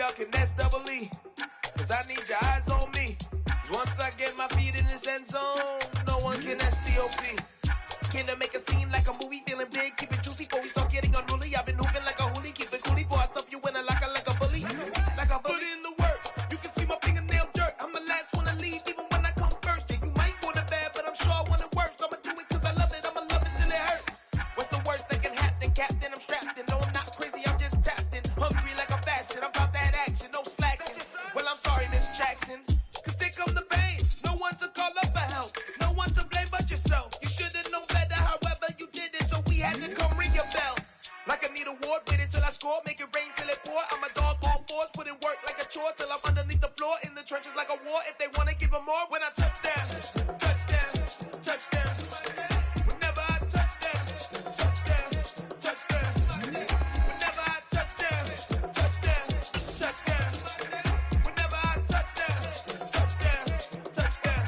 York and that's double E. Cause I need your eyes on me. Once I get my feet in this end zone, no one can STOP. Can I make a scene like a movie? Feeling big, keep it juicy before we start getting unruly. I've been hooping like a hoolie, keep it coolie before I stuff you in a locker like a bully. Like a bully in the work. You can see my fingernail dirt. I'm the last one to leave, even when I come first. Yeah, you might want it bad, but I'm sure I want it worse. I'ma do it cause I love it, I'ma love it till it hurts. What's the worst that can happen, Captain? I'm strapped in. No, I'm not crazy, I'm just tapped in. Hungry like I'm fasting, I'm about that action, no slacking. Well, I'm sorry, Miss Jackson. Cause here come the pain. No one to call up for help. No one to blame but yourself. You should've known better, however you did it. So we had to come ring your bell. Like I need a ward, wait until I score. Make it rain till it pour. I'm a dog on fours, put in work like a chore. Till I'm underneath the floor, in the trenches like a war. If they wanna give them more, when I touch down, touchdown, touchdown. Whenever I touch down, touchdown, touchdown. Whenever I touch down, touchdown, touchdown. Whenever I touch down, touchdown, touchdown.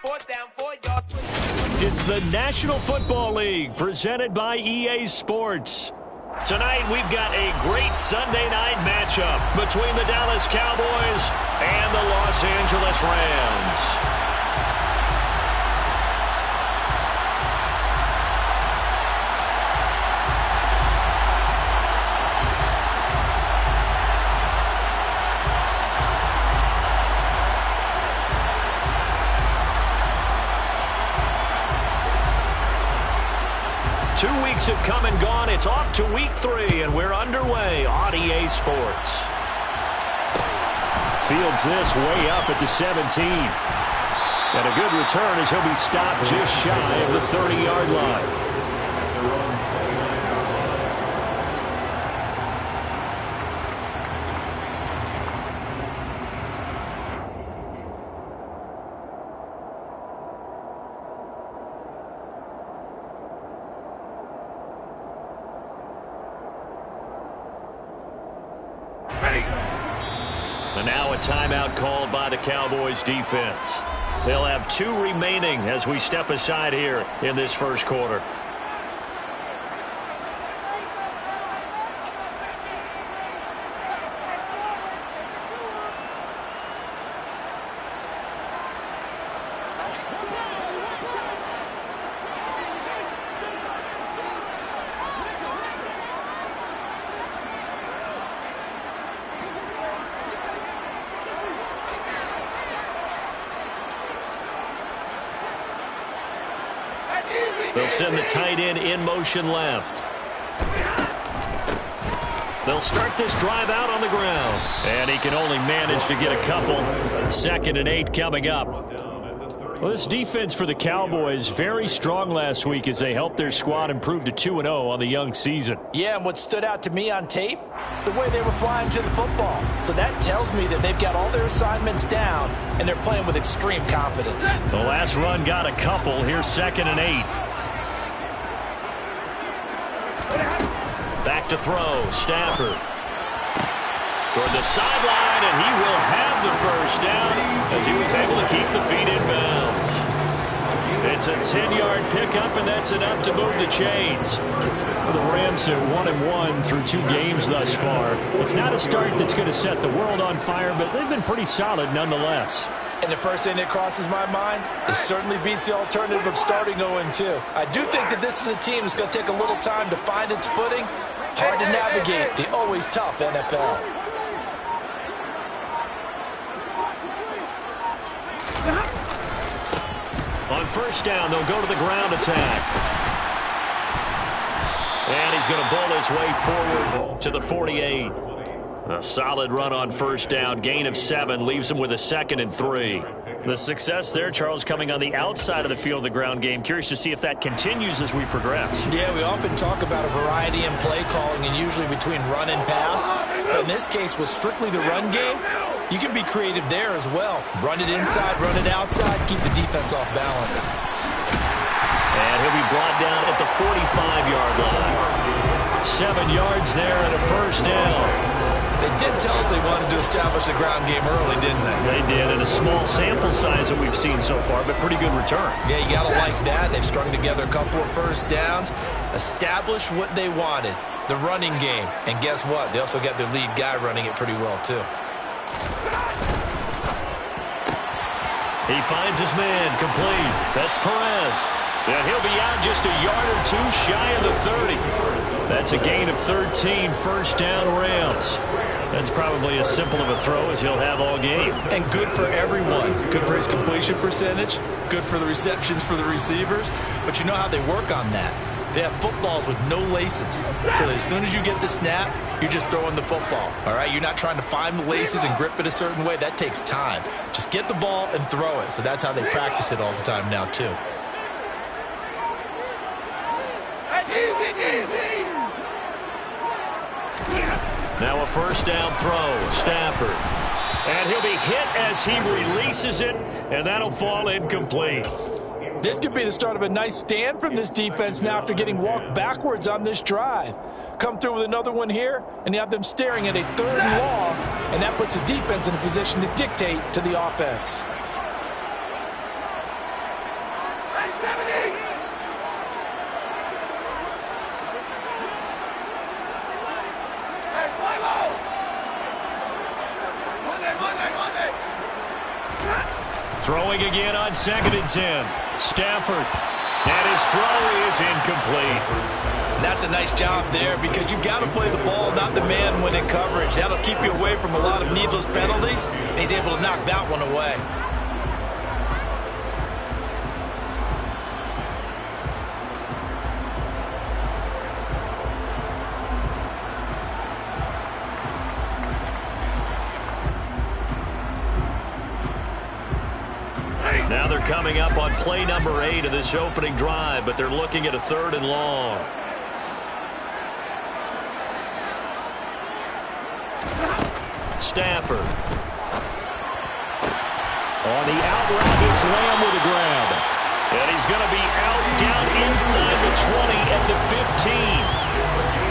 Fourth down, 4 yards. It's the National Football League presented by EA Sports. Tonight we've got a great Sunday night matchup between the Dallas Cowboys and the Los Angeles Rams. 2 weeks have come and gone. It's off to week 3, and we're underway on EA Sports. Fields this way up at the 17. And a good return as he'll be stopped just shy of the 30-yard line. And now a timeout called by the Cowboys defense. They'll have 2 remaining as we step aside here in this first quarter. They'll send the tight end in motion left. They'll start this drive out on the ground. And he can only manage to get a couple. 2nd and 8 coming up. Well, this defense for the Cowboys, very strong last week as they helped their squad improve to 2-0 on the young season. Yeah, and what stood out to me on tape, the way they were flying to the football. So that tells me that they've got all their assignments down, and they're playing with extreme confidence. The last run got a couple. Here's 2nd and 8. Back to throw, Stafford. Toward the sideline, and he will have the first down as he was able to keep the feet in bounds. It's a 10-yard pickup, and that's enough to move the chains. The Rams are 1-1 through 2 games thus far. It's not a start that's going to set the world on fire, but they've been pretty solid nonetheless. And the first thing that crosses my mind, it certainly beats the alternative of starting 0-2. I do think that this is a team that's going to take a little time to find its footing. Hard to navigate the always tough NFL. On first down, they'll go to the ground attack. And he's going to bull his way forward to the 48. A solid run on first down. Gain of 7 leaves him with a 2nd and 3. The success there, Charles, coming on the outside of the field of the ground game. Curious to see if that continues as we progress. Yeah, we often talk about a variety in play calling and usually between run and pass. But in this case, with strictly the run game, you can be creative there as well. Run it inside, run it outside, keep the defense off balance. And he'll be brought down at the 45-yard line. 7 yards there and a first down. They did tell us they wanted to establish the ground game early, didn't they? They did, and a small sample size that we've seen so far, but pretty good return. Yeah, you got to like that. They've strung together a couple of first downs, established what they wanted. the running game. And guess what? They also got their lead guy running it pretty well, too. He finds his man, complete. That's Perez. And he'll be out just a yard or two shy of the 30. That's a gain of 13, first down Rams. That's probably as simple of a throw as he'll have all game. And good for everyone. Good for his completion percentage. Good for the receptions for the receivers. But you know how they work on that. They have footballs with no laces. So as soon as you get the snap, you're just throwing the football. All right? You're not trying to find the laces and grip it a certain way. That takes time. Just get the ball and throw it. So that's how they practice it all the time now, too. Now a first down throw, Stafford. And he'll be hit as he releases it, and that'll fall incomplete. This could be the start of a nice stand from this defense now after getting walked backwards on this drive. Come through with another one here, and you have them staring at a 3rd and long, and that puts the defense in a position to dictate to the offense. Throwing again on 2nd and 10. Stafford. And his throw is incomplete. That's a nice job there because you've got to play the ball, not the man when in coverage. That'll keep you away from a lot of needless penalties, and he's able to knock that one away. Now they're coming up on play number 8 of this opening drive, but they're looking at a 3rd and long. Stafford. On the out route, it's Lamb with a grab. And he's going to be out down inside the 20 at the 15.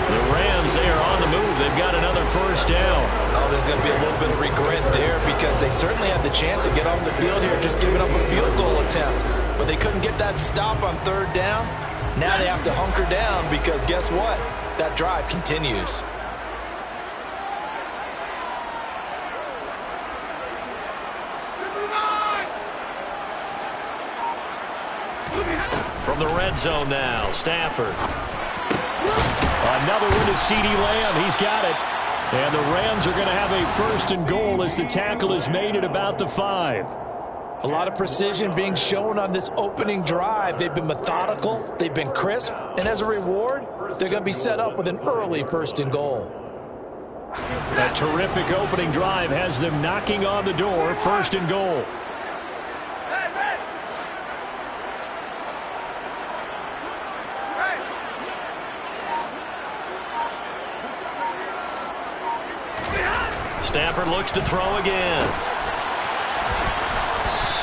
The Rams, they are on the move. They've got another first down. Oh, there's going to be a little bit of regret there because they certainly had the chance to get off the field here just giving up a field goal attempt. But they couldn't get that stop on 3rd down. Now they have to hunker down because guess what? That drive continues. From the red zone now, Stafford. Another one to CeeDee Lamb. He's got it. And the Rams are going to have a 1st and goal as the tackle is made at about the 5. A lot of precision being shown on this opening drive. They've been methodical. They've been crisp. And as a reward, they're going to be set up with an early 1st and goal. A terrific opening drive has them knocking on the door. 1st and goal. Stafford looks to throw again.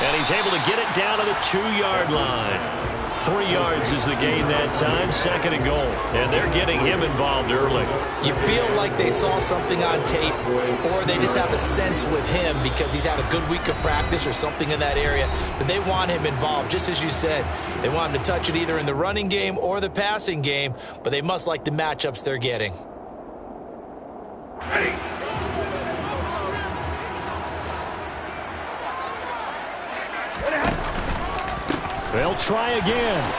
And he's able to get it down to the 2-yard line. 3 yards is the gain that time, 2nd and goal. And they're getting him involved early. You feel like they saw something on tape, or they just have a sense with him because he's had a good week of practice or something in that area that they want him involved. Just as you said, they want him to touch it either in the running game or the passing game, but they must like the matchups they're getting. They'll try again.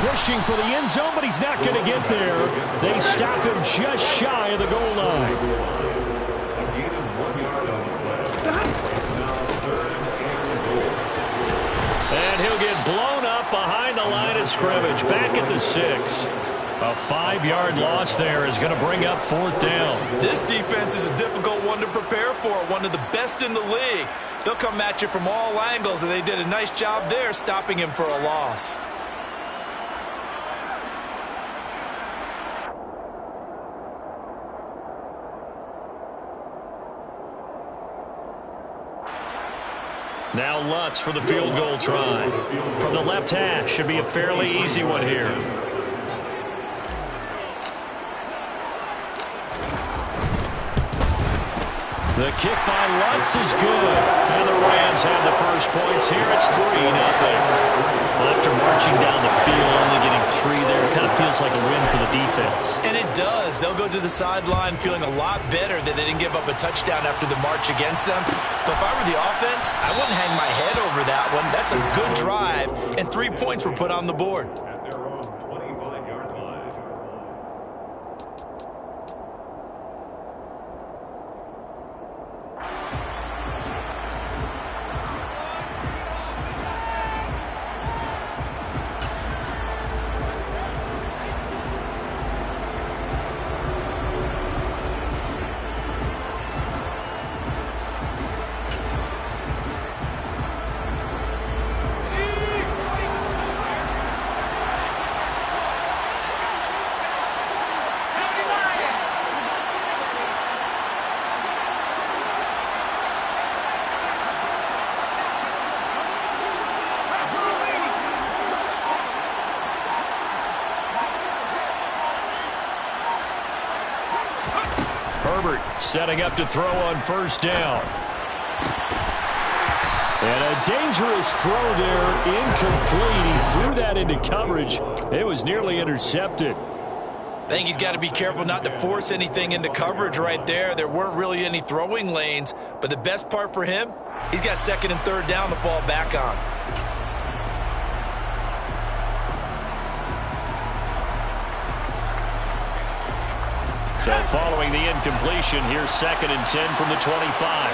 Pushing for the end zone, but he's not going to get there. They stop him just shy of the goal line. And he'll get blown up behind the line of scrimmage. Back at the 6. A 5-yard loss there is going to bring up 4th down. This defense is a difficult one to prepare for, one of the best in the league. They'll come at you from all angles, and they did a nice job there stopping him for a loss. Now Lutz for the field goal try. From the left hash, should be a fairly easy one here. The kick by Lutz is good. And the Rams have the first points here. It's 3-0. Well, after marching down the field, only getting 3 there, it kind of feels like a win for the defense. And it does. They'll go to the sideline feeling a lot better that they didn't give up a touchdown after the march against them. But if I were the offense, I wouldn't hang my head over that one. That's a good drive, and 3 points were put on the board. Setting up to throw on first down. And a dangerous throw there, incomplete. He threw that into coverage. It was nearly intercepted. I think he's got to be careful not to force anything into coverage right there. There weren't really any throwing lanes, but the best part for him, he's got 2nd and 3rd down to fall back on. So following the incompletion, here's 2nd and 10 from the 25.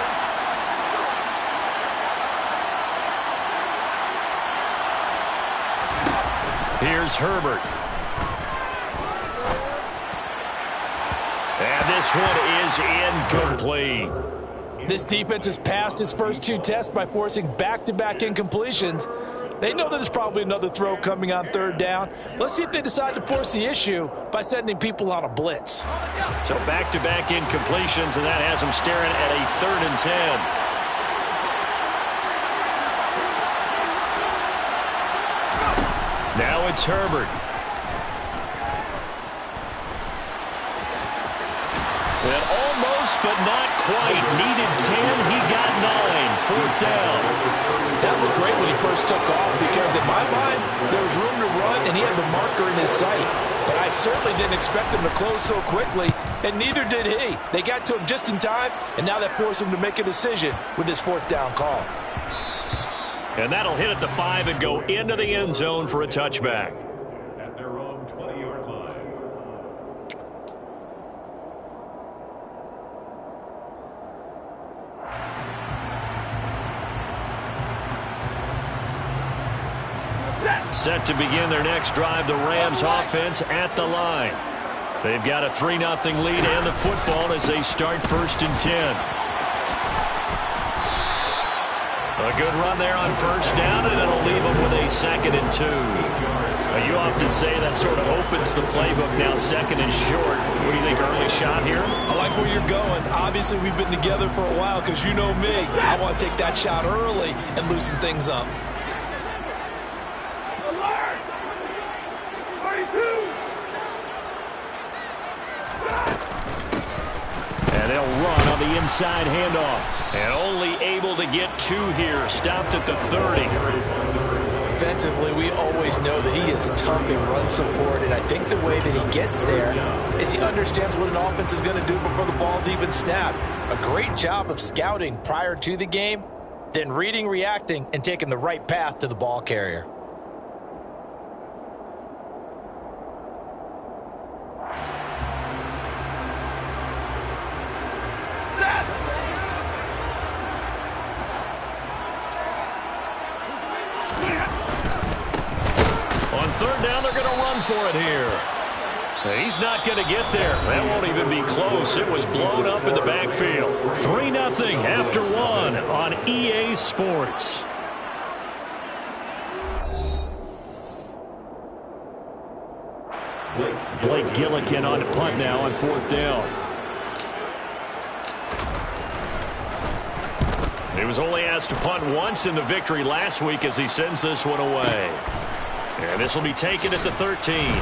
Here's Herbert. And this one is incomplete. This defense has passed its first 2 tests by forcing back-to-back incompletions. They know that there's probably another throw coming on 3rd down. Let's see if they decide to force the issue by sending people on a blitz. So back-to-back incompletions, and that has them staring at a 3rd and 10. Now it's Herbert. And almost, but not quite. Needed 10. He got 9. 4th down. That looked great when he first took off because, in my mind, there was room to run and he had the marker in his sight. But I certainly didn't expect him to close so quickly, and neither did he. They got to him just in time, and now that forced him to make a decision with his 4th down call. And that'll hit at the 5 and go into the end zone for a touchback. At their own 20-yard line. Set to begin their next drive, the Rams offense at the line. They've got a 3-0 lead and the football as they start 1st and 10. A good run there on 1st down, and it'll leave them with a 2nd and 2. You often say that sort of opens the playbook now, 2nd and short. What do you think, early shot here? I like where you're going. Obviously, we've been together for a while because you know me. I want to take that shot early and loosen things up. And they'll run on the inside handoff. And only able to get 2 here. Stopped at the 30. Defensively, we always know that he is tough in run support, and I think the way that he gets there is he understands what an offense is going to do before the ball's even snapped. A great job of scouting prior to the game, then reading, reacting, and taking the right path to the ball carrier. On 3rd down, they're going to run for it here. He's not going to get there. That won't even be close. It was blown up in the backfield. 3-0 after 1 on EA Sports. Blake Gillikin on the punt now on 4th down. He was only asked to punt once in the victory last week as he sends this one away. And this will be taken at the 13.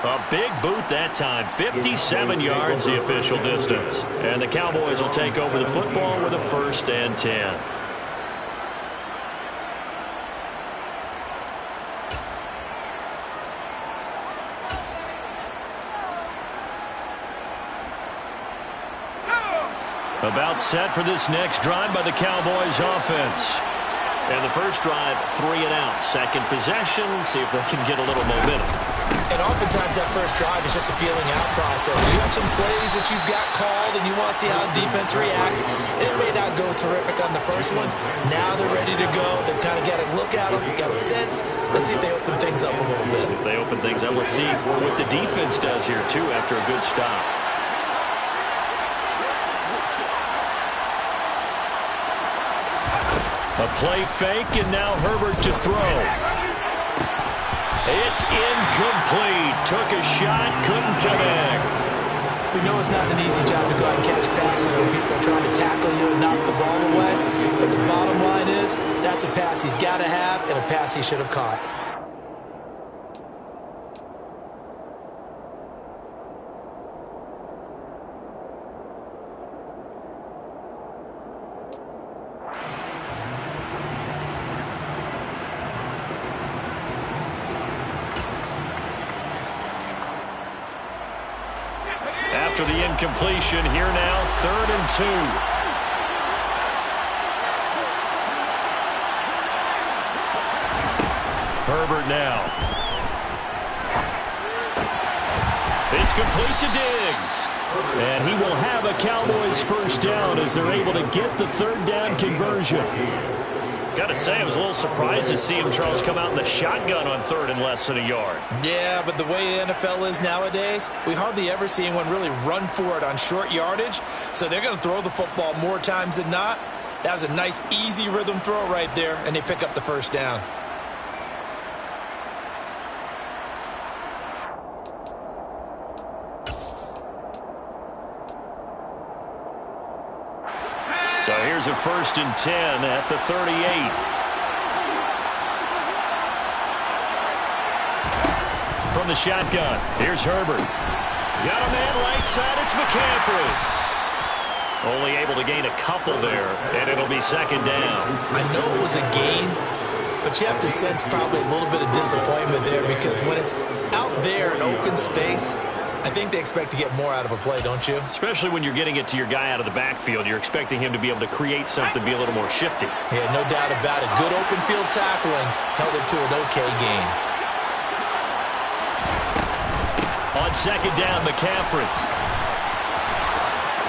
A big boot that time. 57 yards the official distance. And the Cowboys will take over the football with a 1st and 10. About set for this next drive by the Cowboys offense. And the first drive, 3 and out. Second possession, see if they can get a little momentum. And oftentimes that first drive is just a feeling out process. You have some plays that you've got called and you want to see how the defense reacts. And it may not go terrific on the first one. Now they're ready to go. They've kind of got to look at them, got a sense. Let's see if they open things up a little bit. If they open things up, let's see what the defense does here, too, after a good stop. A play fake, and now Herbert to throw. It's incomplete. Took a shot, couldn't connect. We know it's not an easy job to go out and catch passes when people are trying to tackle you and knock the ball away. But the bottom line is, that's a pass he's got to have and a pass he should have caught. After the incompletion, here now, 3rd and 2. Herbert now. It's complete to Diggs. And he will have a Cowboys 1st down as they're able to get the 3rd down conversion. Got to say, I was a little surprised to see him, Charles, come out in the shotgun on 3rd and less than a yard. Yeah, but the way the NFL is nowadays, we hardly ever see anyone really run for it on short yardage. So they're going to throw the football more times than not. That was a nice, easy rhythm throw right there, and they pick up the 1st down. So here's a 1st and 10 at the 38. From the shotgun, here's Herbert. Got a man right side, it's McCaffrey. Only able to gain a couple there, and it'll be 2nd down. I know it was a gain, but you have to sense probably a little bit of disappointment there because when it's out there in open space, I think they expect to get more out of a play, don't you? Especially when you're getting it to your guy out of the backfield. You're expecting him to be able to create something, be a little more shifty. Yeah, no doubt about it. Good open field tackling held it to an okay gain. On 2nd down, McCaffrey.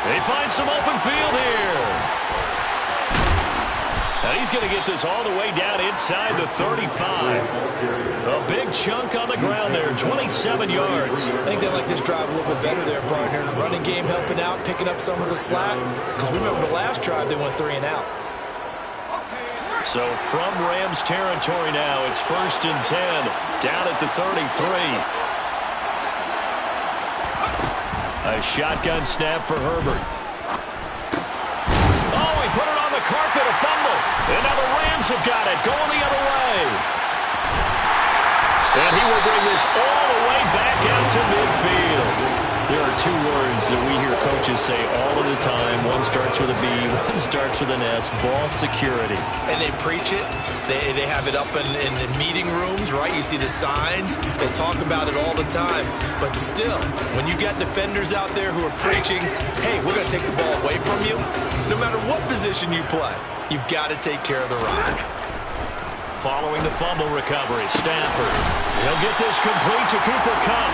They find some open field here. And he's going to get this all the way down inside the 35. A big chunk on the ground there, 27 yards. I think they like this drive a little bit better there, partner. Running game helping out, picking up some of the slack. Because remember the last drive, they went 3 and out. So from Rams territory now, it's 1st and 10, down at the 33. A shotgun snap for Herbert. Oh, he put it on the carpet, a fumble. And now the Rams have got it, going the other way. And he will bring this all the way back out to midfield. There are 2 words that we hear coaches say all of the time. One starts with a B, one starts with an S, ball security. And they preach it. They have it up in meeting rooms, right? You see the signs. They talk about it all the time. But still, when you got defenders out there who are preaching, hey, we're going to take the ball away from you, no matter what position you play, you've got to take care of the rock. Following the fumble recovery, Stafford. He'll get this complete to Cooper Kupp.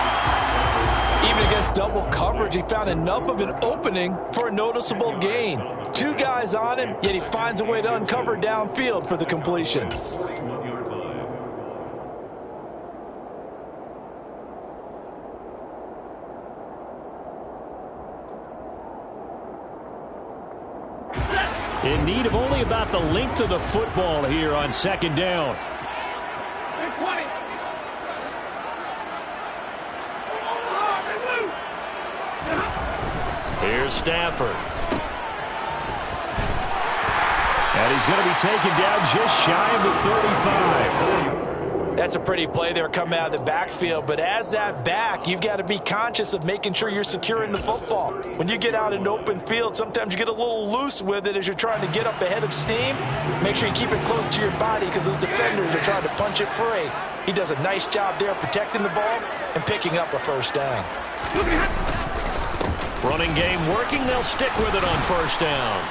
Even against double coverage, he found enough of an opening for a noticeable gain. 2 guys on him, yet he finds a way to uncover downfield for the completion. In need of only about the length of the football here on 2nd down. Here's Stafford. And he's going to be taken down just shy of the 35. That's a pretty play there coming out of the backfield. But as that back, you've got to be conscious of making sure you're securing the football. When you get out in open field, sometimes you get a little loose with it as you're trying to get up ahead of steam. Make sure you keep it close to your body because those defenders are trying to punch it free. He does a nice job there protecting the ball and picking up a first down. Running game working. They'll stick with it on first down.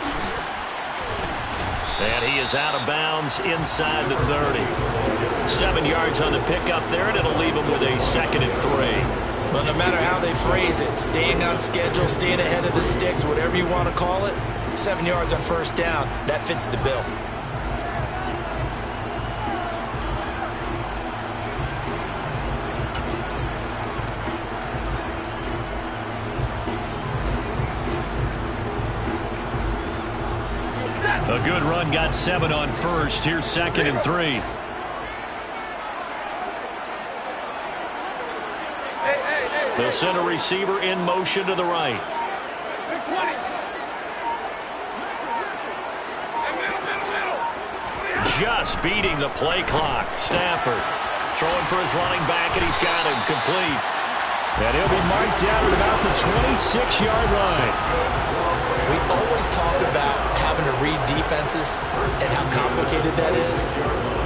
And he is out of bounds inside the 30. 7 yards on the pickup there, and it'll leave him with a 2nd and 3. Well, no matter how they phrase it, staying on schedule, staying ahead of the sticks, whatever you want to call it, 7 yards on first down, that fits the bill. A good run, got 7 on first. Here's 2nd and 3. They'll send a receiver in motion to the right. Just beating the play clock. Stafford throwing for his running back, and he's got him complete. And he'll be marked down at about the 26-yard line. We always talk about having to read defenses and how complicated that is.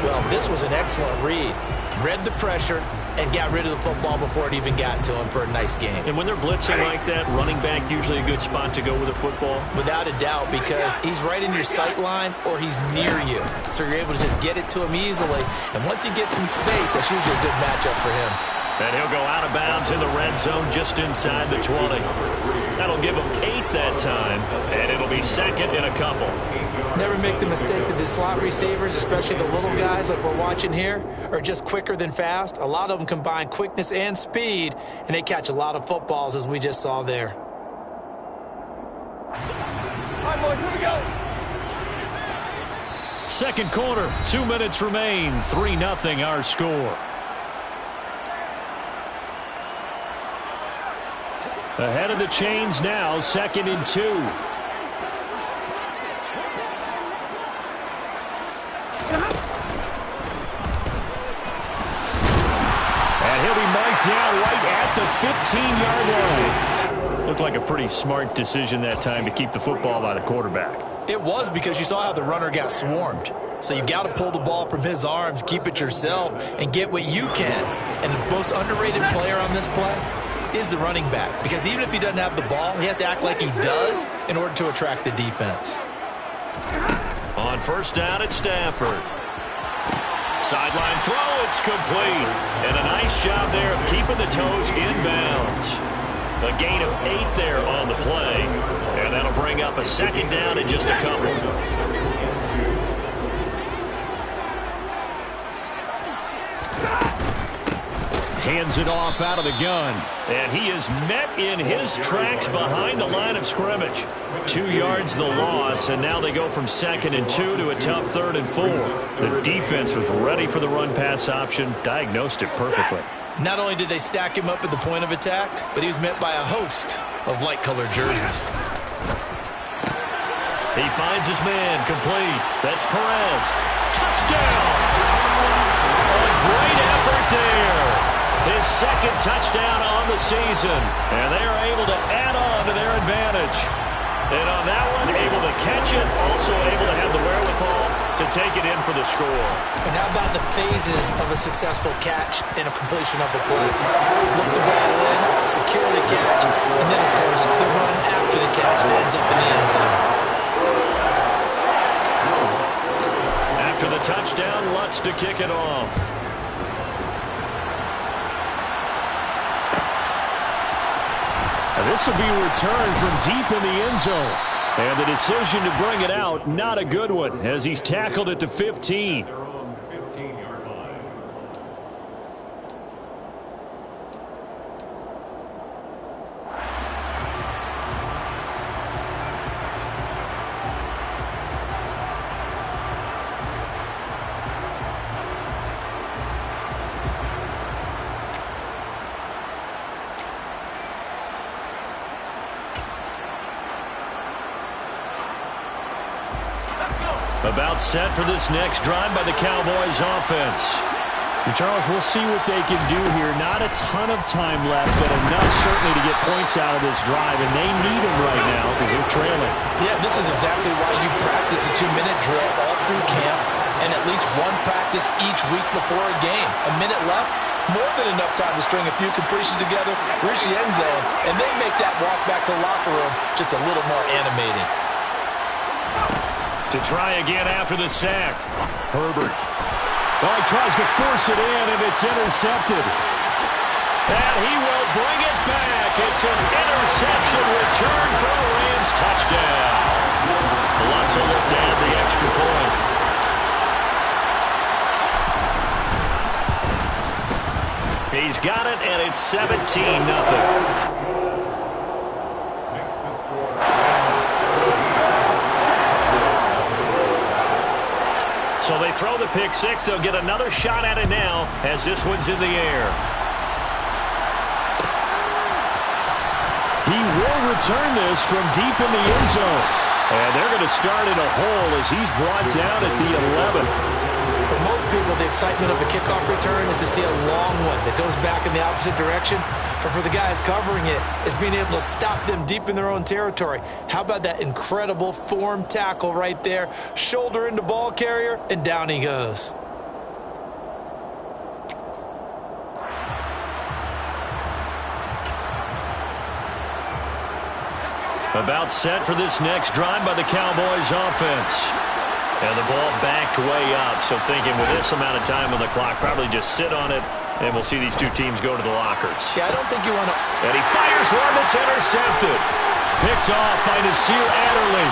Well, this was an excellent read. Read the pressure and got rid of the football before it even got to him for a nice game. And when they're blitzing like that, running back usually a good spot to go with a football? Without a doubt, because he's right in your sight line or he's near you. So you're able to just get it to him easily. And once he gets in space, that's usually a good matchup for him. And he'll go out of bounds in the red zone just inside the 20. That'll give him 8 that time, and it'll be 2nd and a couple. Never make the mistake that the slot receivers, especially the little guys like we're watching here, are just quicker than fast. A lot of them combine quickness and speed, and they catch a lot of footballs, as we just saw there. All right, boys, here we go. Second quarter, 2 minutes remain. 3-0 our score. Ahead of the chains now, 2nd and 2. And he'll be marked down right at the 15-yard line. Looked like a pretty smart decision that time to keep the football by the quarterback. It was, because you saw how the runner got swarmed. So you've got to pull the ball from his arms, keep it yourself, and get what you can. And the most underrated player on this play is the running back, because even if he doesn't have the ball, he has to act like he does in order to attract the defense. On first down, it's Stafford. Sideline throw, it's complete. And a nice job there of keeping the toes in bounds. A gain of 8 there on the play, and that'll bring up a 2nd down in just a couple. Hands it off out of the gun. And he is met in his tracks behind the line of scrimmage. 2 yards the loss, and now they go from 2nd and 2 to a tough 3rd and 4. The defense was ready for the run-pass option, diagnosed it perfectly. Not only did they stack him up at the point of attack, but he was met by a host of light-colored jerseys. He finds his man, complete. That's Perez. Touchdown! A great effort there. His 2nd touchdown on the season, and they are able to add on to their advantage. And on that one, able to catch it, also able to have the wherewithal to take it in for the score. And how about the phases of a successful catch and a completion of a play? Look the ball in, secure the catch, and then, of course, the run after the catch that ends up in the end zone. After the touchdown, Lutz to kick it off. This will be returned from deep in the end zone. And the decision to bring it out, not a good one, as he's tackled at the 15. About set for this next drive by the Cowboys offense. Charles, we'll see what they can do here. Not a ton of time left, but enough certainly to get points out of this drive, and they need them right now because they're trailing. Yeah, this is exactly why you practice a 2-minute drill all through camp and at least one practice each week before a game. A minute left, more than enough time to string a few completions together, reach the end zone, and then make that walk back to the locker room just a little more animated. To try again after the sack, Herbert. Well, he tries to force it in, and it's intercepted. And he will bring it back. It's an interception return for a Rams touchdown. Lutz will look to add the extra point. He's got it, and it's 17-0. So they throw the pick six. They'll get another shot at it now as this one's in the air. He will return this from deep in the end zone. And they're going to start in a hole as he's brought down at the 11. For most people, the excitement of a kickoff return is to see a long one that goes back in the opposite direction. But for the guys covering it, it's being able to stop them deep in their own territory. How about that incredible form tackle right there? Shoulder into ball carrier, and down he goes. About set for this next drive by the Cowboys offense. And the ball backed way up, so thinking with this amount of time on the clock, probably just sit on it, and we'll see these two teams go to the lockers. Yeah, I don't think you want to... And he fires one that's intercepted. Picked off by Nasir Adderley.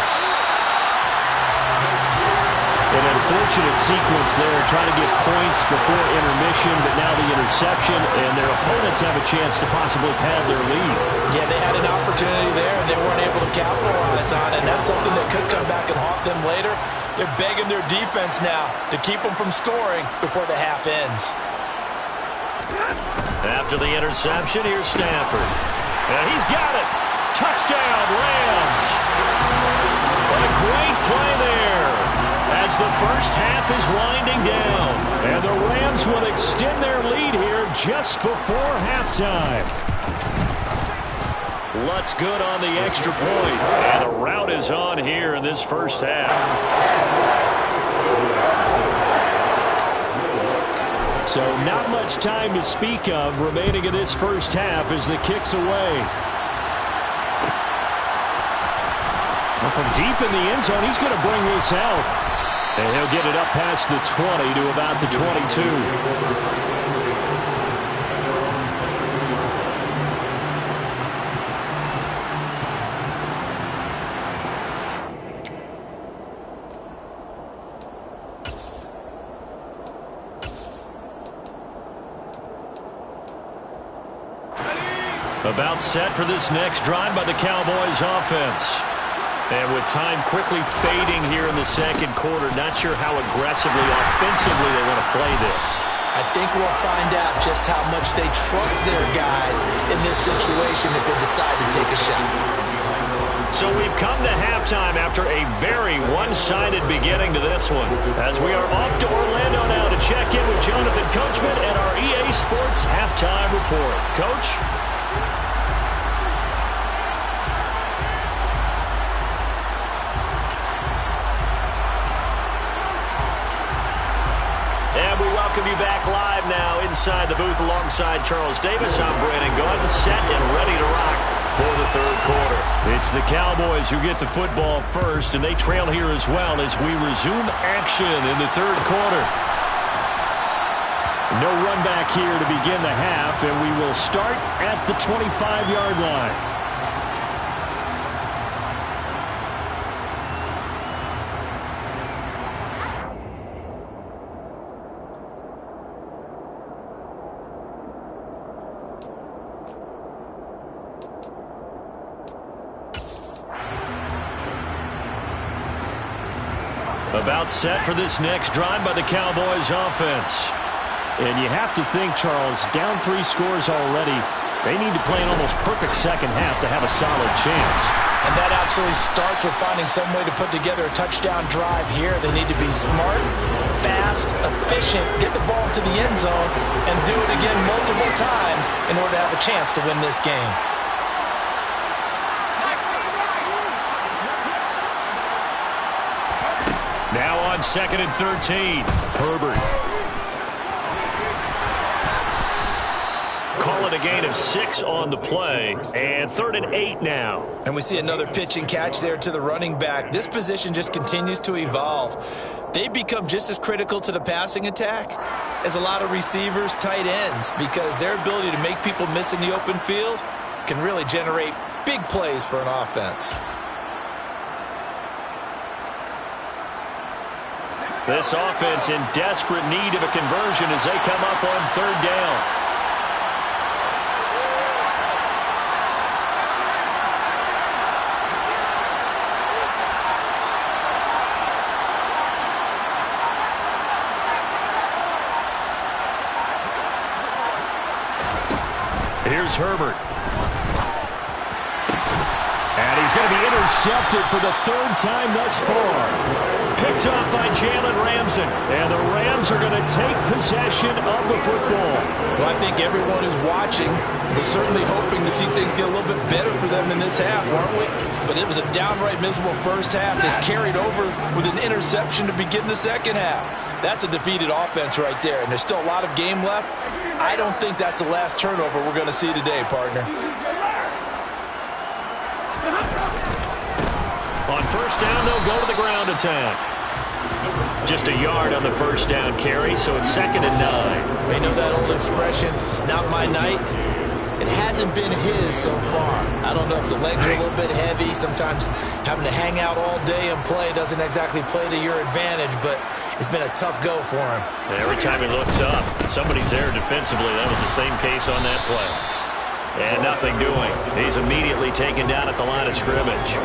An unfortunate sequence there, trying to get points before intermission, but now the interception, and their opponents have a chance to possibly pad their lead. Yeah, they had an opportunity there, and they weren't able to capitalize on it, and that's something that could come back and haunt them later. They're begging their defense now to keep them from scoring before the half ends. After the interception, here's Stafford. And he's got it. Touchdown, Rams. What a great play there as the first half is winding down. And the Rams will extend their lead here just before halftime. Lutz good on the extra point. And the rout is on here in this first half. So not much time to speak of remaining in this first half as the kick's away. Well, from deep in the end zone, he's going to bring this out. And he'll get it up past the 20 to about the 22. About set for this next drive by the Cowboys offense. And with time quickly fading here in the second quarter, not sure how aggressively, offensively they want to play this. I think we'll find out just how much they trust their guys in this situation if they decide to take a shot. So we've come to halftime after a very one-sided beginning to this one. As we are off to Orlando now to check in with Jonathan Coachman and our EA Sports Halftime Report. Coach? Welcome you back live now inside the booth alongside Charles Davis. I'm Brandon Gaudin, set and ready to rock for the third quarter. It's the Cowboys who get the football first, and they trail here as well as we resume action in the third quarter. No run back here to begin the half, and we will start at the 25-yard line. About set for this next drive by the Cowboys offense. And you have to think, Charles, down 3 scores already. They need to play an almost perfect second half to have a solid chance. And that absolutely starts with finding some way to put together a touchdown drive here. They need to be smart, fast, efficient, get the ball to the end zone, and do it again multiple times in order to have a chance to win this game. Now on 2nd and 13, Herbert. Call it a gain of 6 on the play, and 3rd and 8 now. And we see another pitch and catch there to the running back. This position just continues to evolve. They've become just as critical to the passing attack as a lot of receivers, tight ends, because their ability to make people miss in the open field can really generate big plays for an offense. This offense in desperate need of a conversion as they come up on 3rd down. Here's Herbert. And he's going to be intercepted for the 3rd time thus far. Picked up by Jalen Ramsey. And the Rams are going to take possession of the football. Well, I think everyone who's watching was certainly hoping to see things get a little bit better for them in this half, weren't we? But it was a downright miserable first half that's carried over with an interception to begin the second half. That's a defeated offense right there, and there's still a lot of game left. I don't think that's the last turnover we're going to see today, partner. On 1st down, they'll go to the ground attack. Just a yard on the 1st down carry, so it's 2nd and 9. You know that old expression, it's not my night. It hasn't been his so far. I don't know if the legs are a little bit heavy. Sometimes having to hang out all day and play doesn't exactly play to your advantage, but it's been a tough go for him. Every time he looks up, somebody's there defensively. That was the same case on that play. And nothing doing. He's immediately taken down at the line of scrimmage.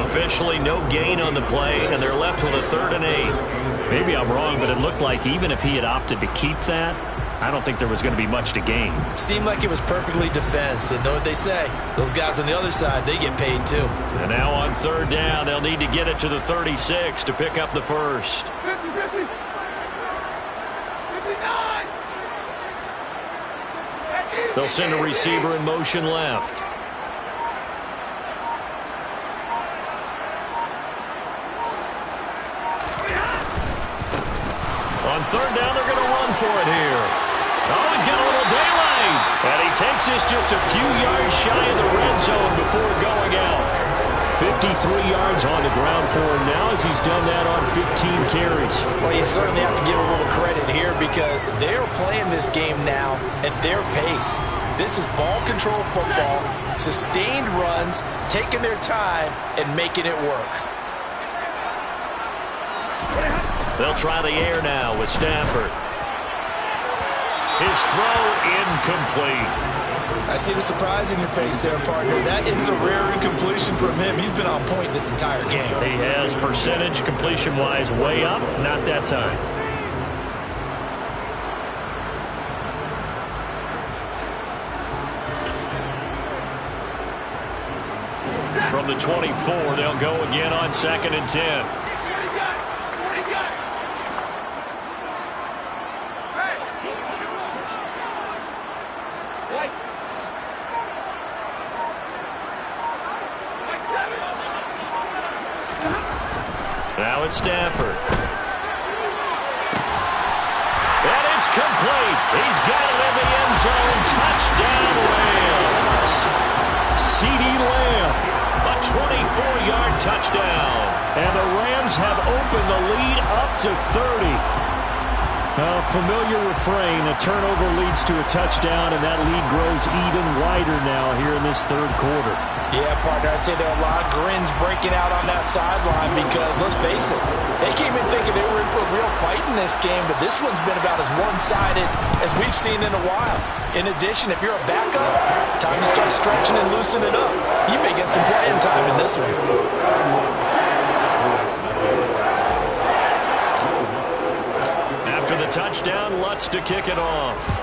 Officially no gain on the play, and they're left with a 3rd and 8. Maybe I'm wrong, but it looked like even if he had opted to keep that, I don't think there was going to be much to gain. Seemed like it was perfectly defense, and know what they say. Those guys on the other side, they get paid too. And now on 3rd down, they'll need to get it to the 36 to pick up the first. 50, 59. They'll send a receiver in motion left. On 3rd down, they're going to run for it here. Oh, he's got a little daylight. And he takes this just a few yards shy of the red zone before going out. 53 yards on the ground for him now as he's done that on 15 carries. Well, you certainly have to give a little credit here because they're playing this game now at their pace. This is ball control football, sustained runs, taking their time, and making it work. They'll try the air now with Stafford. His throw incomplete. I see the surprise in your face there, partner. That is a rare incompletion from him. He's been on point this entire game. He has percentage completion-wise way up, not that time. From the 24, they'll go again on 2nd and 10. Now it's Stafford. And it's complete. He's got it in the end zone. Touchdown, Rams. CeeDee Lamb, a 24-yard touchdown. And the Rams have opened the lead up to 30. A familiar refrain, a turnover leads to a touchdown, and that lead grows even wider now here in this 3rd quarter. Yeah, partner, I'd say there are a lot of grins breaking out on that sideline because, let's face it, they came in thinking they were in for a real fight in this game, but this one's been about as one-sided as we've seen in a while. In addition, if you're a backup, time to start stretching and loosen it up. You may get some playing time in this one. After the touchdown, Lutz to kick it off.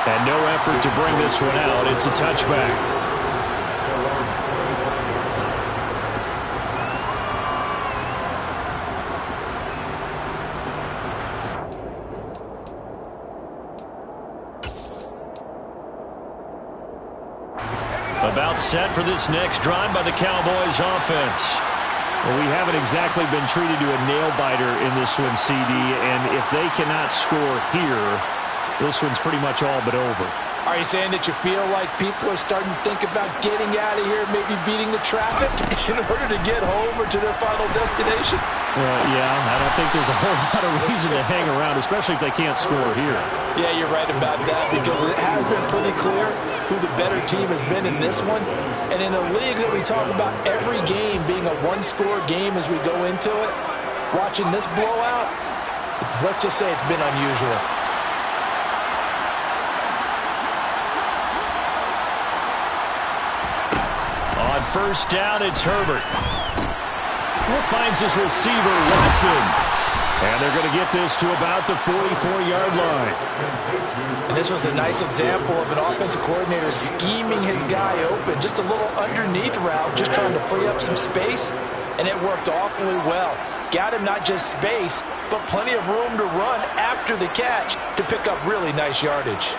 And no effort to bring this one out. It's a touchback. About set for this next drive by the Cowboys offense. Well, we haven't exactly been treated to a nail-biter in this one, CD, and if they cannot score here, this one's pretty much all but over. Are you saying that you feel like people are starting to think about getting out of here, maybe beating the traffic in order to get home or to their final destination? Yeah, I don't think there's a whole lot of reason to hang around, especially if they can't score here. Yeah, you're right about that, because it has been pretty clear who the better team has been in this one. And in a league that we talk about every game being a one-score game as we go into it, watching this blowout, let's just say it's been unusual. On first down, it's Herbert. Who finds his receiver, Watson. And they're going to get this to about the 44-yard line. This was a nice example of an offensive coordinator scheming his guy open. Just a little underneath route, just trying to free up some space. And it worked awfully well. Got him not just space, but plenty of room to run after the catch to pick up really nice yardage.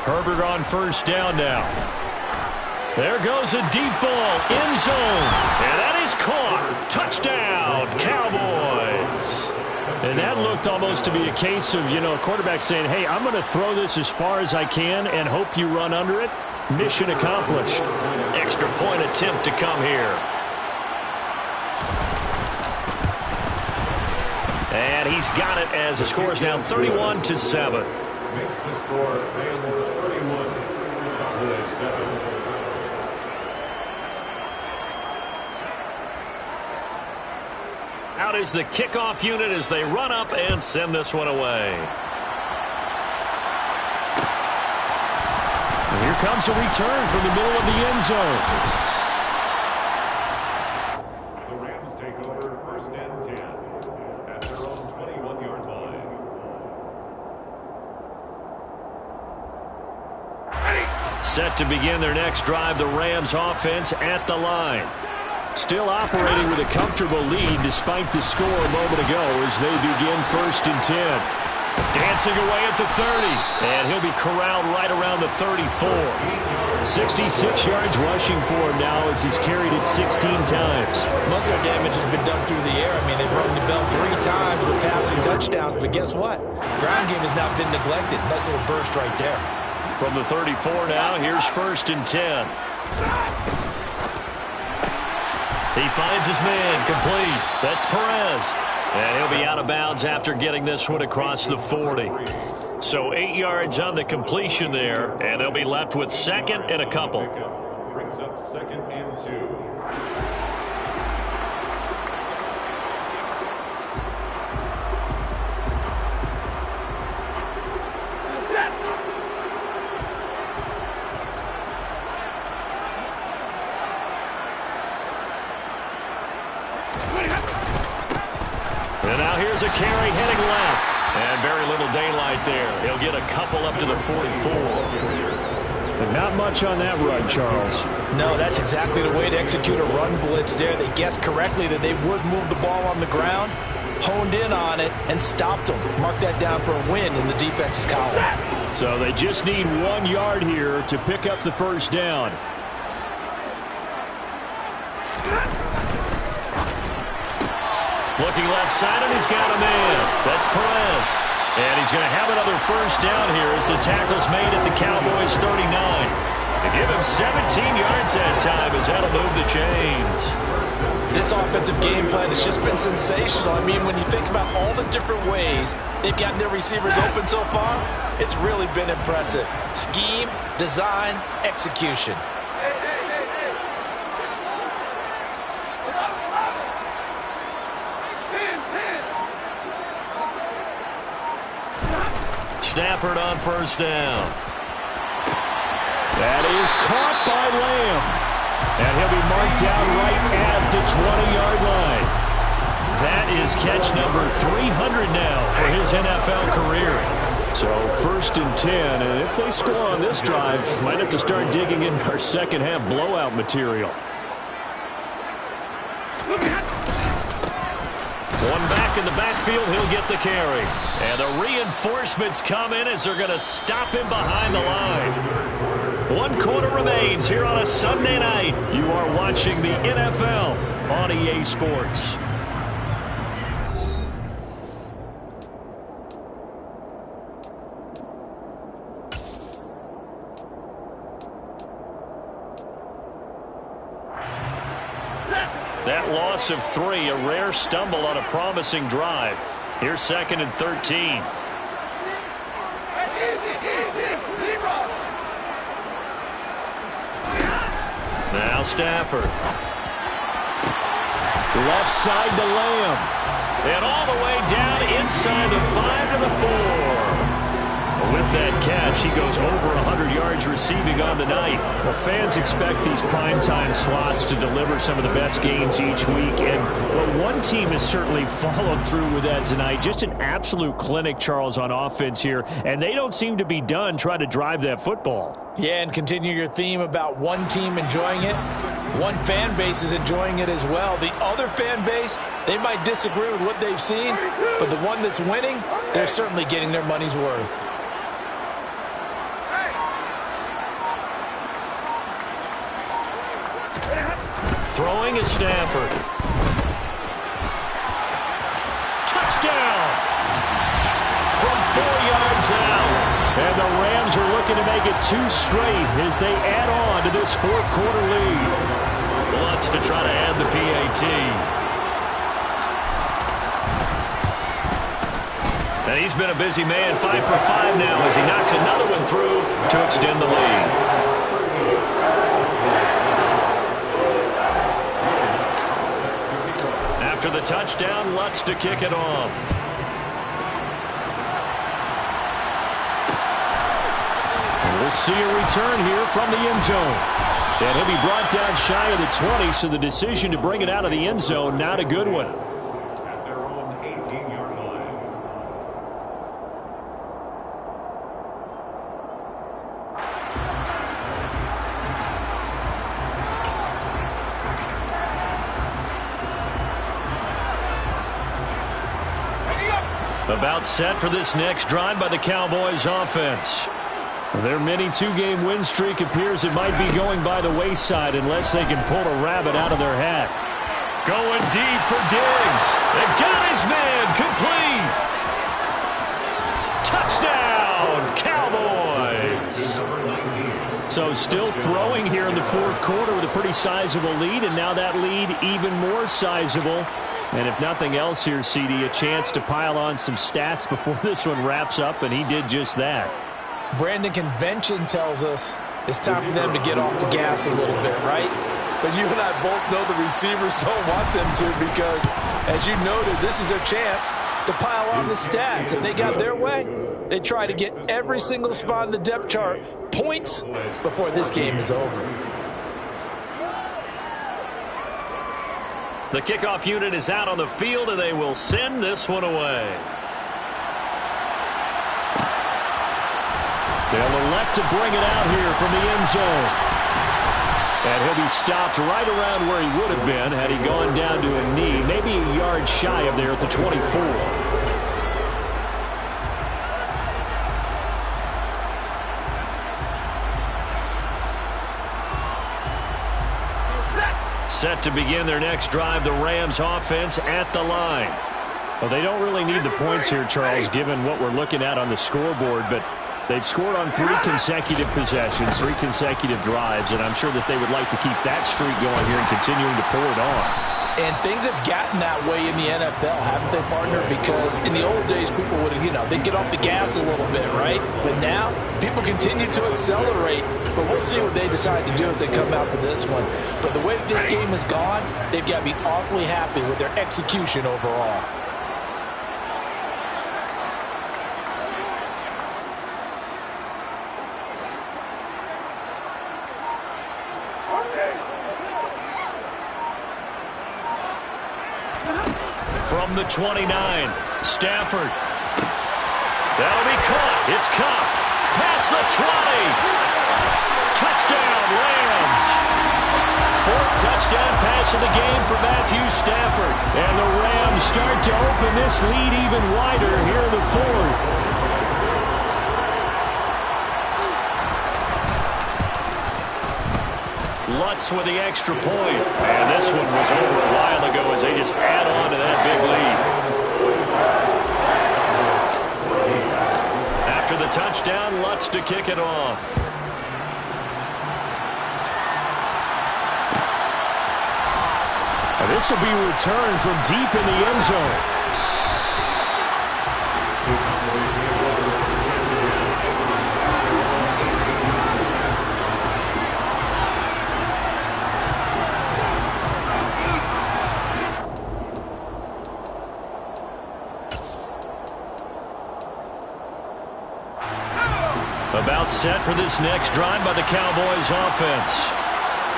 Herbert on first down now. There goes a deep ball, end zone, and that is caught. Touchdown, Cowboys. And that looked almost to be a case of, a quarterback saying, hey, I'm going to throw this as far as I can and hope you run under it. Mission accomplished. Extra point attempt to come here. And he's got it as the score is now 31-7. Makes the score Rams 31, Cowboys 7. Out is the kickoff unit as they run up and send this one away. And here comes a return from the middle of the end zone. The Rams take over first and 10 at their own 21-yard line. Set to begin their next drive, the Rams offense at the line. Still operating with a comfortable lead despite the score a moment ago as they begin first and 10. Dancing away at the 30, and he'll be corralled right around the 34. 66 yards rushing for him now as he's carried it 16 times. Muscle damage has been done through the air. I mean, they've rung the bell 3 times with passing touchdowns, but guess what? Ground game has now been neglected. Nice little burst right there. From the 34 now, here's first and 10. He finds his man, complete. That's Perez. And he'll be out of bounds after getting this one across the 40. So 8 yards on the completion there, and they'll be left with second and a couple. Brings up second and 2. And now here's a carry heading left. And very little daylight there. He'll get a couple up to the 44. And not much on that run, Charles. No, that's exactly the way to execute a run blitz there. They guessed correctly that they would move the ball on the ground, honed in on it, and stopped them. Mark that down for a win in the defense's column. So they just need 1 yard here to pick up the first down. Looking left side, and he's got a man. That's Perez. And he's going to have another first down here as the tackle's made at the Cowboys' 39. To give him 17 yards that time as that'll move the chains. This offensive game plan has just been sensational. I mean, when you think about all the different ways they've gotten their receivers open so far, it's really been impressive. Scheme, design, execution. Stafford on first down. That is caught by Lamb. And he'll be marked down right at the 20-yard line. That is catch number 300 now for his NFL career. So 1st and 10, and if they score on this drive, might have to start digging in our second half blowout material. One back in the backfield, he'll get the carry. And the reinforcements come in as they're going to stop him behind the line. 1 quarter remains here on a Sunday night. You are watching the NFL on EA Sports. That loss of 3, a rare stumble on a promising drive. Here's 2nd and 13. Now Stafford. Left side to Lamb. And all the way down inside the 5 to the 4. With that catch, he goes over 100 yards receiving on the night. Well, fans expect these primetime slots to deliver some of the best games each week. And well, one team has certainly followed through with that tonight. Just an absolute clinic, Charles, on offense here. And they don't seem to be done trying to drive that football. Yeah, and continue your theme about one team enjoying it. One fan base is enjoying it as well. The other fan base, they might disagree with what they've seen, but the one that's winning, they're certainly getting their money's worth. Throwing is Stafford. Touchdown! From 4 yards out. And the Rams are looking to make it 2 straight as they add on to this 4th quarter lead. Lutz to try to add the PAT. And he's been a busy man, 5 for 5 now as he knocks another one through to extend the lead. After the touchdown, Lutz to kick it off. And we'll see a return here from the end zone. And he'll be brought down shy of the 20, so the decision to bring it out of the end zone, not a good one. At their own 18-yard line. About set for this next drive by the Cowboys offense. Their mini 2-game win streak appears it might be going by the wayside unless they can pull a rabbit out of their hat. Going deep for Diggs. They got his man complete. Touchdown, Cowboys. So still throwing here in the 4th quarter with a pretty sizable lead, and now that lead even more sizable. And if nothing else here, CD, a chance to pile on some stats before this one wraps up, and he did just that. Brandon, convention tells us it's time for them to get off the gas a little bit, right? But you and I both know the receivers don't want them to because, as you noted, this is their chance to pile on the stats. If they got their way, they try to get every single spot in the depth chart points before this game is over. The kickoff unit is out on the field, and they will send this one away. They'll elect to bring it out here from the end zone. And he'll be stopped right around where he would have been had he gone down to a knee, maybe a yard shy of there at the 24. Set to begin their next drive, the Rams offense at the line. Well, they don't really need the points here, Charles, given what we're looking at on the scoreboard, but they've scored on 3 consecutive possessions, 3 consecutive drives, and I'm sure that they would like to keep that streak going here and continuing to pour it on. And things have gotten that way in the NFL, haven't they, partner? Because in the old days, people would, they'd get off the gas a little bit, right? But now, people continue to accelerate. But we'll see what they decide to do as they come out for this one. But the way that this game has gone, they've got to be awfully happy with their execution overall. From the 29, Stafford. That'll be caught. It's caught. Past the 20. Touchdown, Rams. Fourth touchdown pass of the game for Matthew Stafford. And the Rams start to open this lead even wider here in the fourth. Lutz with the extra point. And this one was over a while ago as they just add on to that big lead. After the touchdown, Lutz to kick it off. This will be returned from deep in the end zone. About set for this next drive by the Cowboys offense.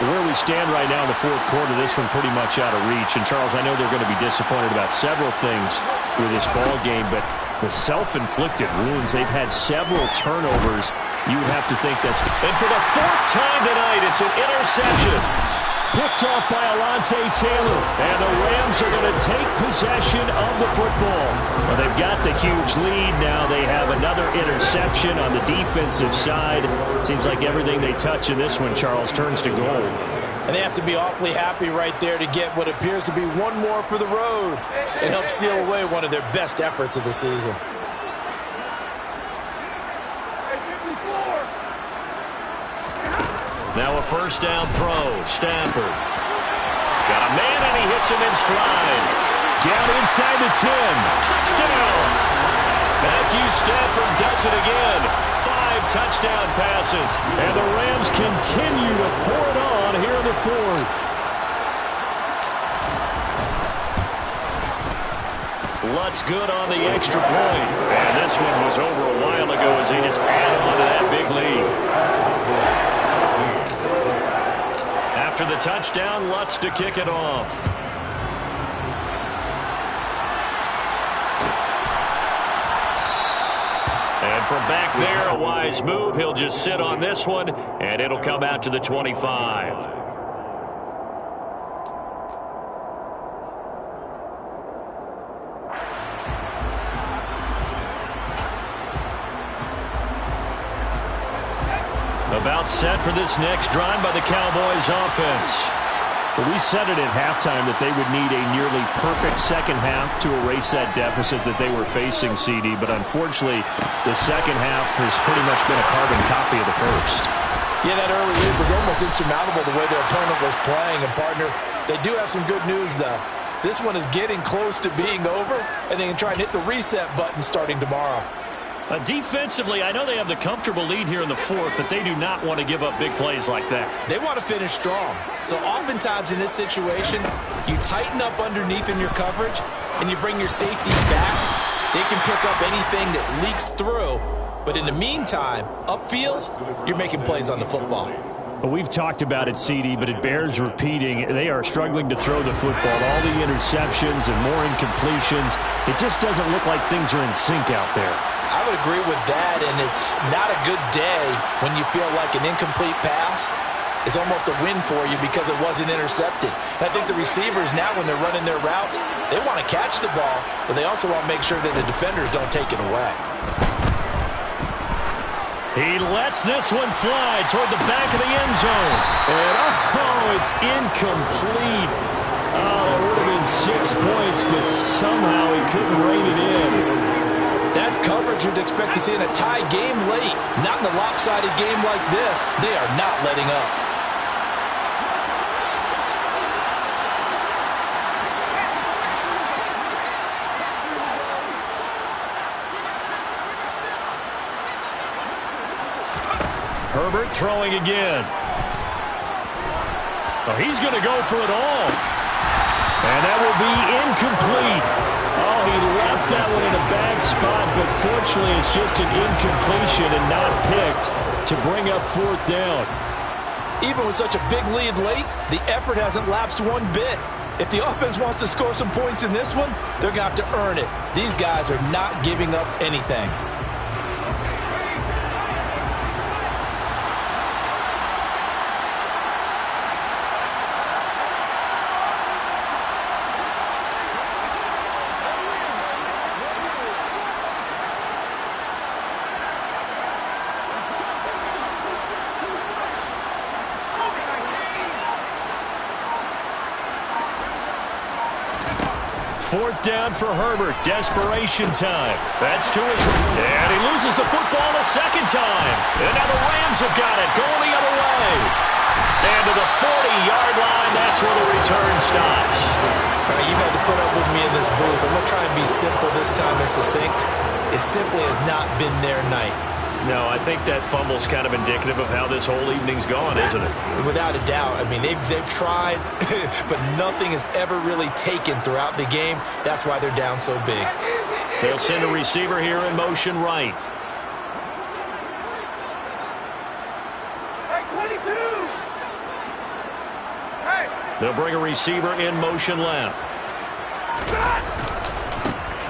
Where we stand right now in the fourth quarter, this one pretty much out of reach. And, Charles, I know they're going to be disappointed about several things with this ball game, but the self-inflicted wounds, they've had several turnovers. You would have to think that's... And for the fourth time tonight, it's an interception. Picked off by Alontae Taylor. And the Rams are going to take possession of the football. Well, they've got the huge lead now. They have another interception on the defensive side. Seems like everything they touch in this one, Charles, turns to gold. And they have to be awfully happy right there to get what appears to be one more for the road and help seal away one of their best efforts of the season. Now a first down throw. Stafford. Got a man and he hits him in stride. Down inside the 10. Touchdown. Matthew Stafford does it again. 5 touchdown passes. And the Rams continue to pour it on here in the fourth. Lutz good on the extra point. And this one was over a while ago as they just add on to that big lead. After the touchdown, Lutz to kick it off. And from back there, a wise move. He'll just sit on this one, and it'll come out to the 25. About set for this next drive by the Cowboys offense. Well, we said it at halftime that they would need a nearly perfect second half to erase that deficit that they were facing, CD. But unfortunately, the second half has pretty much been a carbon copy of the first. Yeah, that early lead was almost insurmountable the way their opponent was playing. And, partner, they do have some good news, though. This one is getting close to being over, and they can try and hit the reset button starting tomorrow. Defensively, I know they have the comfortable lead here in the fourth, but they do not want to give up big plays like that. They want to finish strong. So oftentimes in this situation, you tighten up underneath in your coverage, and you bring your safeties back. They can pick up anything that leaks through. But in the meantime, upfield, you're making plays on the football. Well, we've talked about it, CD, but it bears repeating. They are struggling to throw the football. All the interceptions and more incompletions. It just doesn't look like things are in sync out there. I would agree with that, and it's not a good day when you feel like an incomplete pass is almost a win for you because it wasn't intercepted. And I think the receivers now, when they're running their routes, they want to catch the ball, but they also want to make sure that the defenders don't take it away. He lets this one fly toward the back of the end zone. And, oh, it's incomplete. Oh, it would have been 6 points, but somehow he couldn't rein it in. That's coverage you'd expect to see in a tie game late. Not in a lopsided game like this. They are not letting up. Herbert throwing again. Oh, he's going to go for it all. And that will be incomplete. Oh, he left that one in a bad spot, but fortunately it's just an incompletion and not picked to bring up fourth down. Even with such a big lead late, the effort hasn't lapsed one bit. If the offense wants to score some points in this one, they're going to have to earn it. These guys are not giving up anything. Fourth down for Herbert. Desperation time. That's to his right. And he loses the football a second time. And now the Rams have got it. Going the other way. And to the 40-yard line, that's where the return stops. All right, you've had to put up with me in this booth. I'm going to try and be simple this time and succinct. It simply has not been their night. No, I think that fumble's kind of indicative of how this whole evening's gone, isn't it? Without a doubt. I mean, they've tried, but nothing has ever really taken throughout the game. That's why they're down so big. They'll send a receiver here in motion right. They'll bring a receiver in motion left.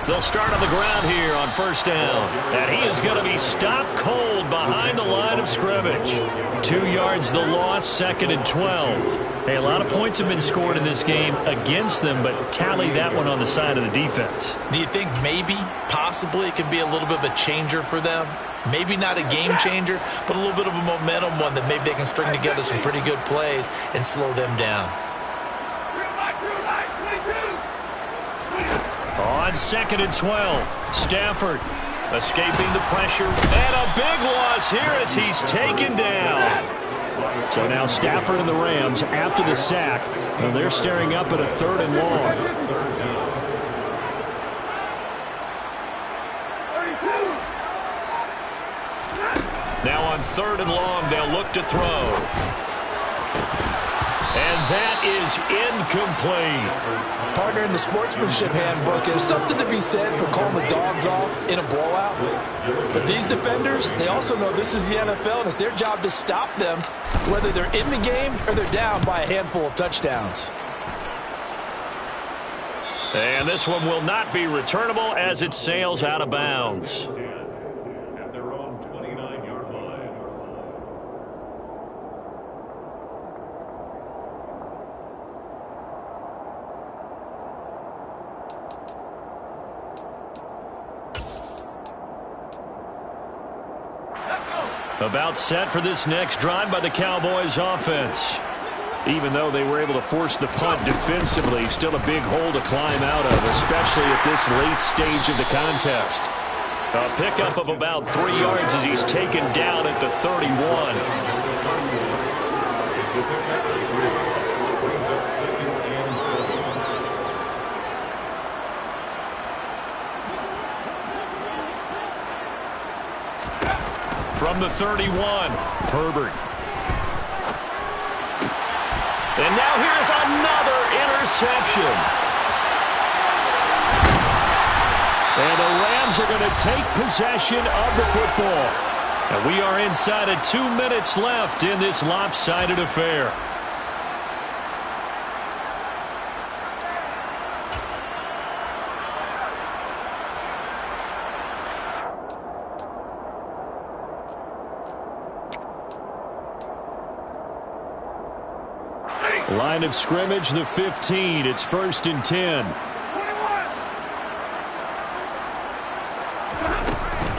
They'll start on the ground here on first down. And he is going to be stopped cold behind the line of scrimmage. 2 yards the loss, 2nd and 12. Hey, a lot of points have been scored in this game against them, but tally that one on the side of the defense. Do you think maybe, possibly, it can be a little bit of a changer for them? Maybe not a game changer, but a little bit of a momentum one that maybe they can string together some pretty good plays and slow them down. On 2nd and 12, Stafford escaping the pressure, and a big loss here as he's taken down. So now Stafford and the Rams, after the sack, well, they're staring up at a 3rd and long. Now on 3rd and long, they'll look to throw. And that is incomplete. Partner, in the sportsmanship handbook, there's something to be said for calling the dogs off in a blowout. But these defenders, they also know this is the NFL, and it's their job to stop them, whether they're in the game or they're down by a handful of touchdowns. And this one will not be returnable as it sails out of bounds. At their own 29-yard line. About set for this next drive by the Cowboys offense. Even though they were able to force the punt defensively, still a big hole to climb out of, especially at this late stage of the contest. A pickup of about 3 yards as he's taken down at the 31. Brings up 2nd and 7. From the 31, Herbert. And now here's another interception. And the Rams are going to take possession of the football. And we are inside of 2 minutes left in this lopsided affair. Line of scrimmage, the 15. It's 1st and 10.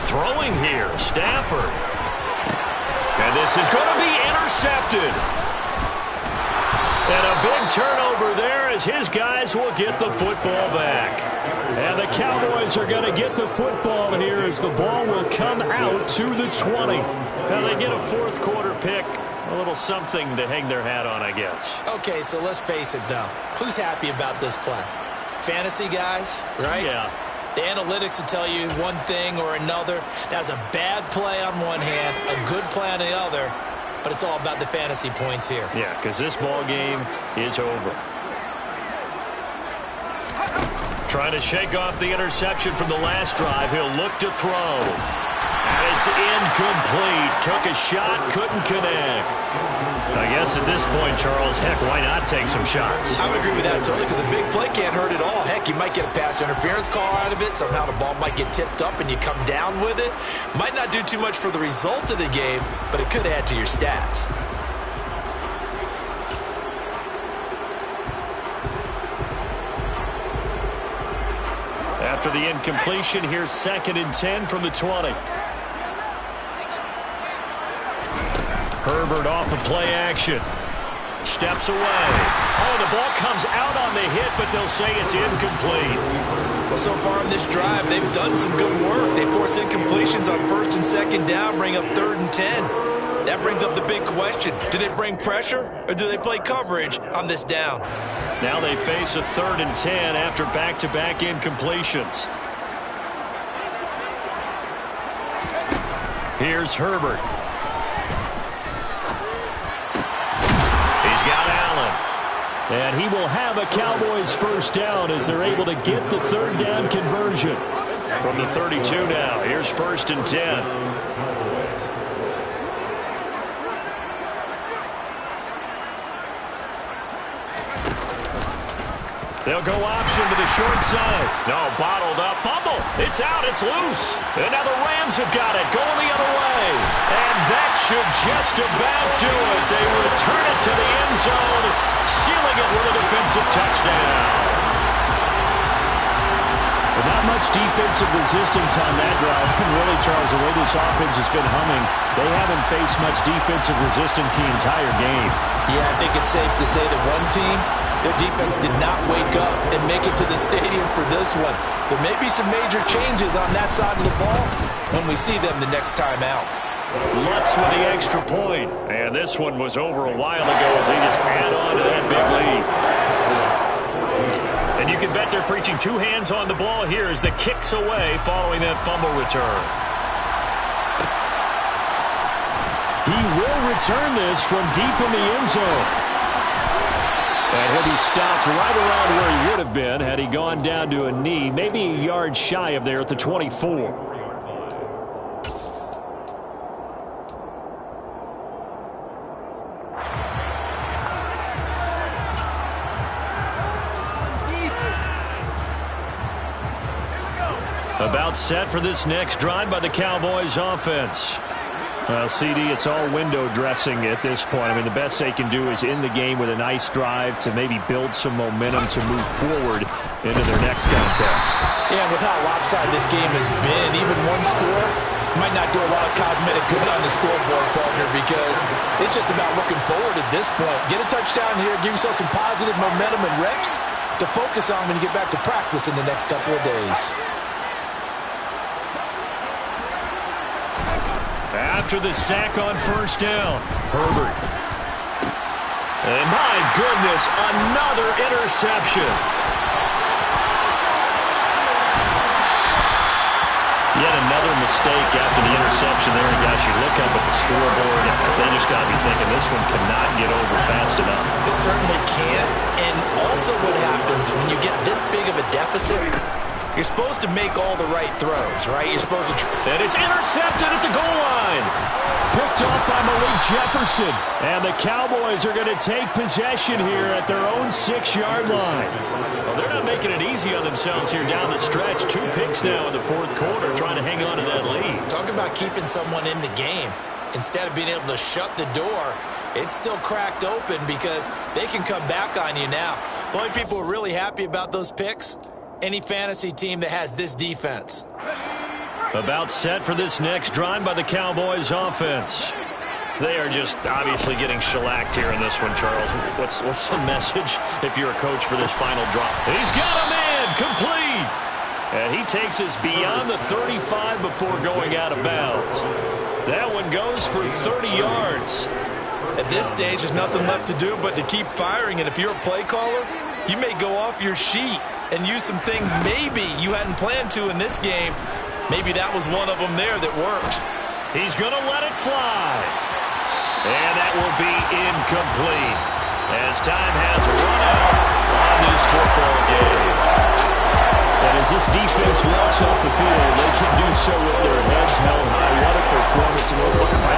Throwing here, Stafford. And this is going to be intercepted. And a big turnover there as his guys will get the football back. And the Cowboys are going to get the football here as the ball will come out to the 20. Now they get a 4th quarter pick. A little something to hang their hat on, I guess. Okay, so let's face it, though. Who's happy about this play? Fantasy guys, right? Yeah. The analytics will tell you one thing or another. That was a bad play on one hand, a good play on the other, but it's all about the fantasy points here. Yeah, because this ball game is over. Trying to shake off the interception from the last drive. He'll look to throw. And it's incomplete. Took a shot, couldn't connect. I guess at this point, Charles, heck, why not take some shots? I would agree with that totally, because a big play can't hurt at all. Heck, you might get a pass interference call out of it. Somehow the ball might get tipped up and you come down with it. Might not do too much for the result of the game, but it could add to your stats. After the incompletion, here's 2nd and 10 from the 20. Herbert off of play action. Steps away. Oh, the ball comes out on the hit, but they'll say it's incomplete. Well, so far in this drive, they've done some good work. They force incompletions on 1st and 2nd down, bring up 3rd and 10. That brings up the big question. Do they bring pressure, or do they play coverage on this down? Now they face a 3rd and 10 after back-to-back incompletions. Here's Herbert. He's got Allen. And he will have a Cowboys first down as they're able to get the 3rd down conversion. From the 32 now, here's 1st and 10. They'll go option to the short side. No, bottled up. Fumble. It's out. It's loose. And now the Rams have got it. Going the other way. And that should just about do it. They return it to the end zone, sealing it with a defensive touchdown. But not much defensive resistance on that drive. And really, Charles, the way this offense has been humming, they haven't faced much defensive resistance the entire game. Yeah, I think it's safe to say that one team, their defense did not wake up and make it to the stadium for this one. There may be some major changes on that side of the ball when we see them the next time out. Lutz with the extra point. And this one was over a while ago as they just add on to that big lead. And you can bet they're preaching 2 hands on the ball here as the kick's away following that fumble return. He will return this from deep in the end zone. And he'll be stopped right around where he would have been had he gone down to a knee, maybe a yard shy of there at the 24. About set for this next drive by the Cowboys offense. Well, CD, it's all window dressing at this point. I mean, the best they can do is in the game with a nice drive to maybe build some momentum to move forward into their next contest. Yeah, with how lopsided this game has been, even one score might not do a lot of cosmetic good on the scoreboard, partner, because it's just about looking forward at this point. Get a touchdown here, give yourself some positive momentum and reps to focus on when you get back to practice in the next couple of days. After the sack on 1st down, Herbert. And my goodness, another interception. Yet another mistake after the interception there. And gosh, you look up at the scoreboard, they just got to be thinking this one cannot get over fast enough. It certainly can't. And also what happens when you get this big of a deficit, you're supposed to make all the right throws, right? You're supposed to... And it's intercepted at the goal line. Picked off by Malik Jefferson. And the Cowboys are going to take possession here at their own 6-yard line. Well, they're not making it easy on themselves here down the stretch. 2 picks now in the 4th quarter, trying to hang on to that lead. Talk about keeping someone in the game. Instead of being able to shut the door, it's still cracked open because they can come back on you now. The only people who are really happy about those picks, any fantasy team that has this defense. About set for this next drive by the Cowboys offense. They are just obviously getting shellacked here in this one, Charles. What's the message if you're a coach for this final drop? He's got a man, complete. And he takes us beyond the 35 before going out of bounds. That one goes for 30 yards. At this stage, there's nothing left to do but to keep firing. And if you're a play caller, you may go off your sheet and use some things maybe you hadn't planned to in this game. Maybe that was one of them there that worked. He's going to let it fly. And that will be incomplete as time has run out on this football game. And as as this defense walks off the field, they can do so with their heads held high. What a performance, and we're looking by the